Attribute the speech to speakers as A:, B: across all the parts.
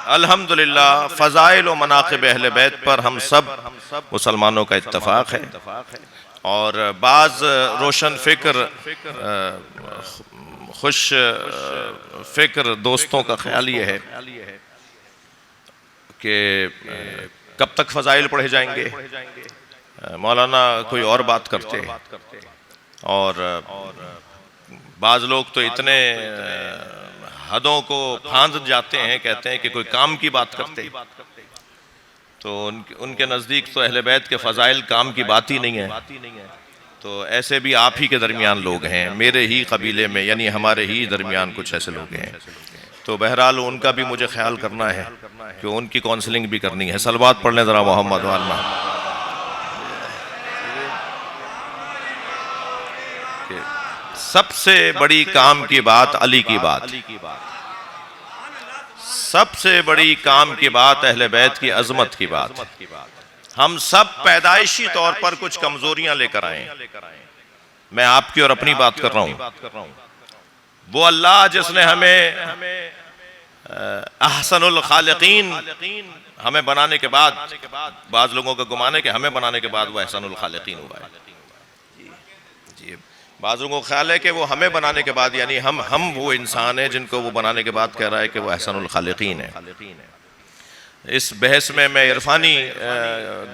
A: الحمدللہ فضائل و مناقب اہل بیت پر ہم سب مسلمانوں کا اتفاق ہے، اور بعض روشن فکر خوش فکر دوستوں کا خیال یہ ہے کہ کب تک فضائل پڑھے جائیں گے، مولانا کوئی اور بات کرتے، اور بعض لوگ تو اتنے حدوں کو پھاند جاتے ہیں، کہتے ہیں کہ کوئی کام کی بات کرتے، تو ان کے نزدیک تو اہل بیت کے فضائل کام کی بات ہی نہیں ہے۔ تو ایسے بھی آپ ہی کے درمیان لوگ ہیں، میرے ہی قبیلے میں، یعنی ہمارے ہی درمیان کچھ ایسے لوگ ہیں، تو بہرحال ان کا بھی مجھے خیال کرنا ہے کہ ان کی کونسلنگ بھی کرنی ہے۔ صلوات پڑھ لیں ذرا محمد والمہ۔ سب سے بڑی کام کی بات علی کی بات، سب سے بڑی کام کی بات اہل بیت کی عظمت کی بات۔ ہم سب پیدائشی طور پر کچھ کمزوریاں لے کر آئے ہیں، میں آپ کی اور اپنی بات کر رہا ہوں۔ وہ اللہ جس نے ہمیں احسن الخالقین ہمیں بنانے کے بعد، بعض لوگوں کا گمان ہے کہ ہمیں بنانے کے بعد وہ احسن الخالقین ہوا ہے، بعض لوگوں کو خیال ہے کہ وہ ہمیں بنانے کے بعد، یعنی ہم وہ انسان ہیں جن کو وہ بنانے کے بعد کہہ رہا ہے کہ وہ احسن الخالقین ہے۔ اس بحث میں عرفانی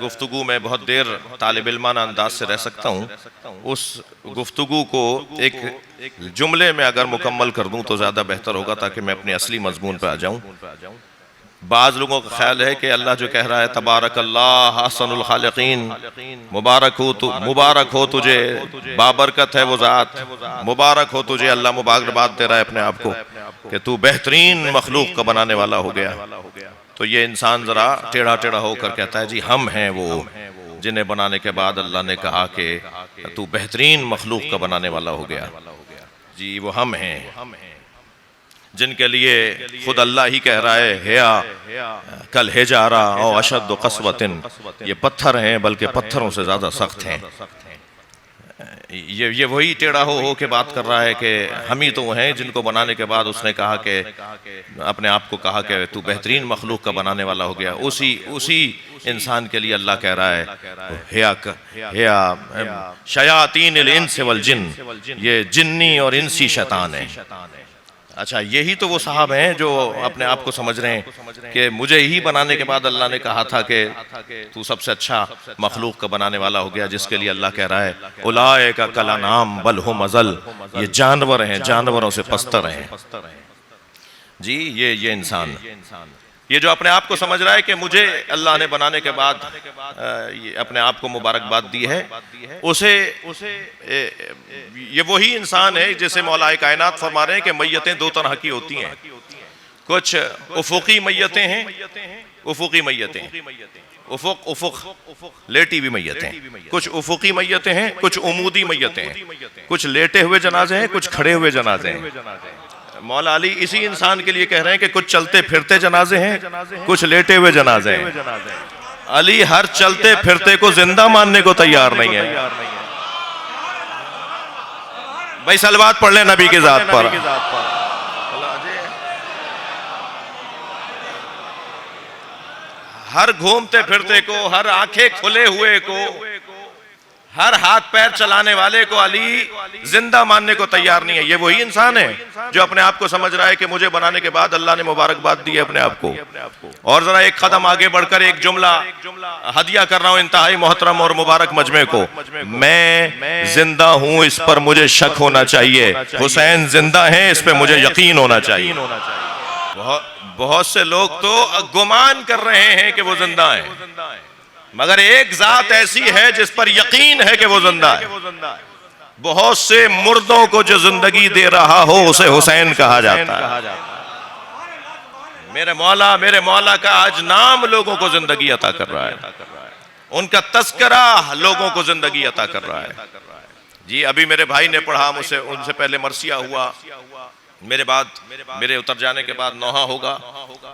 A: گفتگو میں بہت دیر طالب علمانہ انداز سے رہ سکتا ہوں، اس گفتگو کو ایک جملے میں اگر مکمل کر دوں تو زیادہ بہتر ہوگا، تاکہ میں اپنے اصلی مضمون پہ آ جاؤں۔ بعض لوگوں کا خیال ہے کہ اللہ جو کہہ رہا ہے تبارک اللہ احسن الخالقین، مبارک ہو تجھے، بابرکت ہے وہ ذات، مبارک ہو تجھے، اللہ مبارکباد دے رہا ہے اپنے آپ کو کہ تو بہترین مخلوق کا بنانے والا ہو گیا۔ تو یہ انسان ذرا ٹیڑھا ٹیڑھا ہو کر کہتا ہے جی ہم ہیں وہ جنہیں بنانے کے بعد اللہ نے کہا کہ تو بہترین مخلوق کا بنانے والا ہو گیا۔ جی وہ ہم ہیں جن کے لیے خود اللہ ہی کہہ رہا ہے ہیا کل حجارہ او اشد قسوۃ، یہ پتھر ہیں بلکہ پتھروں سے زیادہ سخت ہیں۔ یہ وہی ٹیڑھا ہو کے بات کر رہا ہے کہ ہم ہی تو ہیں جن کو بنانے کے بعد اس نے کہا کہ اپنے آپ کو کہا کہ تو بہترین مخلوق کا بنانے والا ہو گیا۔ اسی انسان کے لیے اللہ کہہ رہا ہے ہیا شیاطین الانس والجن، یہ جنی اور انسی شیطان ہیں۔ اچھا یہی تو وہ صاحب ہیں جو اپنے آپ کو سمجھ رہے ہیں کہ مجھے ہی بنانے کے بعد اللہ نے کہا تھا کہ تو سب سے اچھا مخلوق کا بنانے والا ہو گیا، جس کے لیے اللہ کہہ رہا ہے اولئک کالانعام بل ھم اضل، یہ جانور ہیں، جانوروں سے پستر ہیں۔ جی یہ انسان، یہ جو اپنے آپ کو سمجھ رہا ہے کہ مجھے اللہ نے بنانے کے بعد اپنے آپ کو مبارکباد دی ہے، یہ وہی انسان ہے جسے مولا کائنات فرما رہے ہیں کہ میتیں دو طرح کی ہوتی ہیں، کچھ افقی میتیں ہیں، افقی میتیں، افق لیٹی ہوئی میتیں، کچھ افقی میتیں ہیں، کچھ عمودی میتیں ہیں، کچھ لیٹے ہوئے جنازے ہیں، کچھ کھڑے ہوئے جنازے ہیں۔ مولا علی اسی انسان کے لیے کہہ رہے ہیں کہ کچھ چلتے پھرتے جنازے ہیں، کچھ لیٹے ہوئے جنازے ہیں۔ علی ہر چلتے پھرتے کو زندہ ماننے کو تیار نہیں ہے۔ بھائی صلوات پڑھ لیں نبی کی ذات پر۔ ہر گھومتے پھرتے کو، ہر آنکھیں کھلے ہوئے کو، ہر ہاتھ پیر چلانے والے کو علی زندہ ماننے کو تیار نہیں ہے۔ یہ وہی انسان ہے جو اپنے آپ کو سمجھ رہا ہے کہ مجھے بنانے کے بعد اللہ نے مبارکباد دی ہے اپنے آپ کو۔ اور ذرا ایک قدم آگے بڑھ کر ایک جملہ ہدیہ کر رہا ہوں انتہائی محترم اور مبارک مجمع کو، میں زندہ ہوں اس پر مجھے شک ہونا چاہیے، حسین زندہ ہیں اس پہ مجھے یقین ہونا چاہیے۔ بہت سے لوگ تو گمان کر رہے ہیں کہ وہ زندہ ہیں، مگر ایک ذات ایسی ہے جس پر یقین ہے کہ وہ زندہ ہے۔ بہت سے مردوں کو جو زندگی دے رہا ہو اسے حسین کہا جاتا ہے۔ میرے مولا کا آج نام لوگوں کو زندگی عطا کر رہا ہے، ان کا تذکرہ لوگوں کو زندگی عطا کر رہا ہے۔ جی ابھی میرے بھائی نے پڑھا، مجھ سے ان سے پہلے مرثیہ ہوا، میرے اتر جانے کے بعد نوحہ ہوگا۔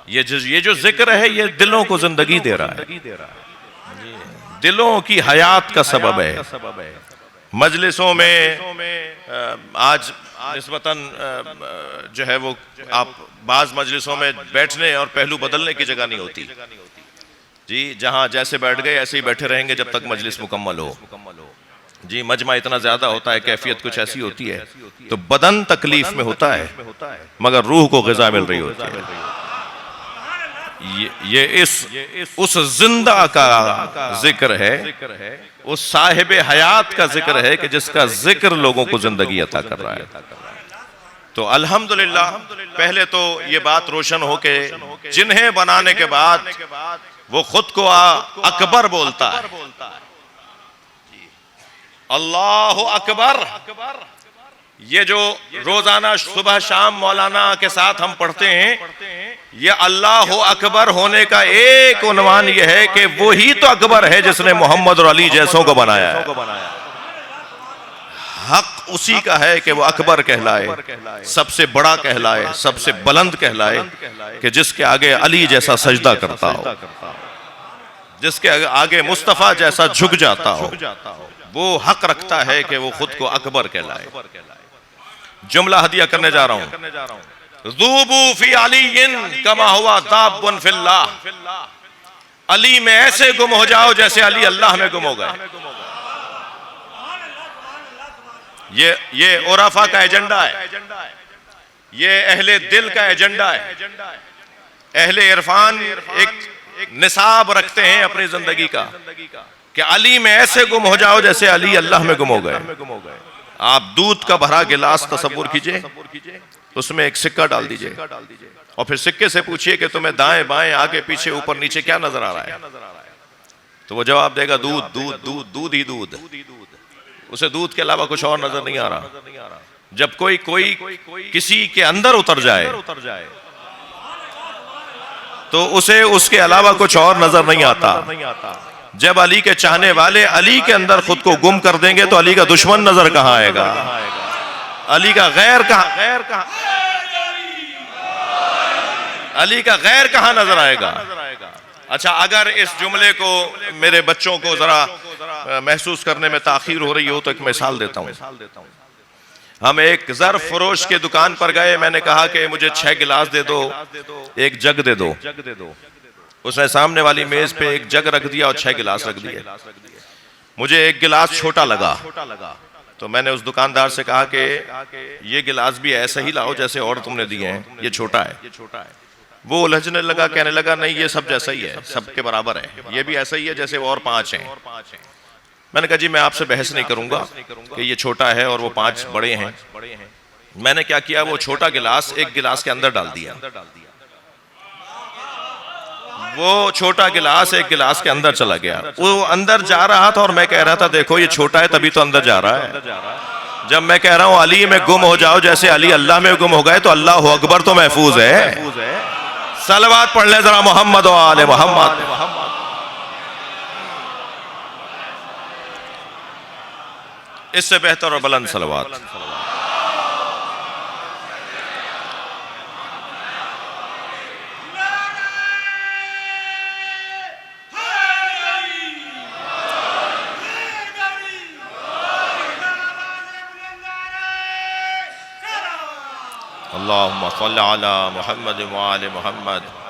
A: یہ جو ذکر ہے یہ دلوں کو زندگی دے رہا ہے، دلوں کی حیات کا سبب ہے۔ مجلسوں میں آج نسبتاً جو ہے وہ آپ بعض مجلسوں میں بیٹھنے اور پہلو بدلنے کی جگہ نہیں ہوتی جی، جہاں جیسے بیٹھ گئے ایسے ہی بیٹھے رہیں گے جب تک مجلس مکمل ہو جی۔ مجمع اتنا زیادہ ہوتا ہے، کیفیت کچھ ایسی ہوتی ہے تو بدن تکلیف میں ہوتا ہے مگر روح کو غذا مل رہی ہوتی ہے۔ یہ اس زندہ کا ذکر ہے، اس صاحب حیات کا ذکر ہے کہ جس کا ذکر لوگوں کو زندگی عطا کر رہا ہے۔ تو الحمدللہ پہلے تو یہ بات روشن ہو کہ جنہیں بنانے کے بعد وہ خود کو اکبر بولتا ہے، اللہ اکبر۔ یہ جو روزانہ صبح شام مولانا کے ساتھ ہم پڑھتے ہیں، یہ اللہ اکبر ہونے کا ایک عنوان یہ ہے کہ وہی تو اکبر ہے جس نے محمد اور علی جیسوں کو بنایا ہے۔ حق اسی کا ہے کہ وہ اکبر کہلائے، سب سے بڑا کہلائے، سب سے بلند کہلائے، کہ جس کے آگے علی جیسا سجدہ کرتا ہو، جس کے آگے مصطفیٰ جیسا جھک جاتا ہو، وہ حق رکھتا ہے کہ وہ خود کو اکبر کہلائے۔ جملہ ہدیہ کرنے جا رہا ہوں، ذوبوا فی علی کما ہوا ذاب فی اللہ، علی میں ایسے گم ہو جاؤ جیسے علی اللہ میں گم ہو گئے۔ یہ عرفا کا ایجنڈا ہے، یہ اہل دل کا ایجنڈا ہے۔ اہل عرفان ایک نصاب رکھتے ہیں اپنی زندگی کا کہ علی میں ایسے گم ہو جاؤ جیسے علی اللہ میں گم ہو گئے۔ آپ دودھ کا بھرا گلاس تصور کیجئے، اس میں ایک سکہ ڈال دیجئے اور پھر سکے سے پوچھئے کہ تمہیں دائیں بائیں آگے پیچھے اوپر نیچے کیا نظر آ رہا ہے، تو وہ جواب دے گا دودھ دودھ دودھ دودھ ہی دودھ، اسے دودھ کے علاوہ کچھ اور نظر نہیں آ رہا۔ جب کوئی کسی کے اندر اتر جائے تو اسے اس کے علاوہ کچھ اور نظر نہیں آتا۔ جب علی کے چاہنے والے علی کے اندر خود کو گم کر دیں گے تو علی کا دشمن نظر کہاں آئے گا، علی کا غیر کہاں، علی کا غیر کہاں نظر آئے گا۔ اچھا، اگر اس جملے کو میرے بچوں کو ذرا محسوس کرنے میں تاخیر ہو رہی ہو تو ایک مثال دیتا ہوں۔ ہم ایک ظرف فروش کے دکان پر گئے، میں نے کہا کہ مجھے 6 گلاس دے دو، ایک جگ دے دو۔ اس نے سامنے والی میز پہ ایک جگ رکھ دیا اور 6 گلاس رکھ دیے۔ مجھے ایک گلاس چھوٹا لگا تو میں نے اس دکاندار سے کہا کہ یہ گلاس بھی ایسا ہی لاؤ جیسے اور تم نے دیے ہیں، یہ چھوٹا ہے۔ وہ الجھنے لگا، کہنے لگا نہیں یہ سب جیسا ہی ہے، سب کے برابر ہے، یہ بھی ایسا ہی ہے جیسے اور 5 ہیں۔ میں نے کہا جی میں آپ سے بحث نہیں کروں گا کہ یہ چھوٹا ہے اور وہ 5 بڑے ہیں۔ میں نے کیا کیا، وہ چھوٹا گلاس ایک گلاس کے اندر ڈال دیا، وہ چھوٹا گلاس ایک گلاس کے اندر چلا گیا۔ وہ اندر جا رہا تھا اور میں کہہ رہا تھا دیکھو یہ چھوٹا ہے تبھی تو اندر جا رہا ہے۔ جب میں کہہ رہا ہوں علی میں گم ہو جاؤ جیسے علی اللہ میں گم ہو گئے تو اللہ اکبر تو محفوظ ہے۔ صلوات پڑھ لیں ذرا محمد و آل محمد۔ اس سے بہتر اور بلند صلوات۔ اللہم صلی علی محمد و آل محمد۔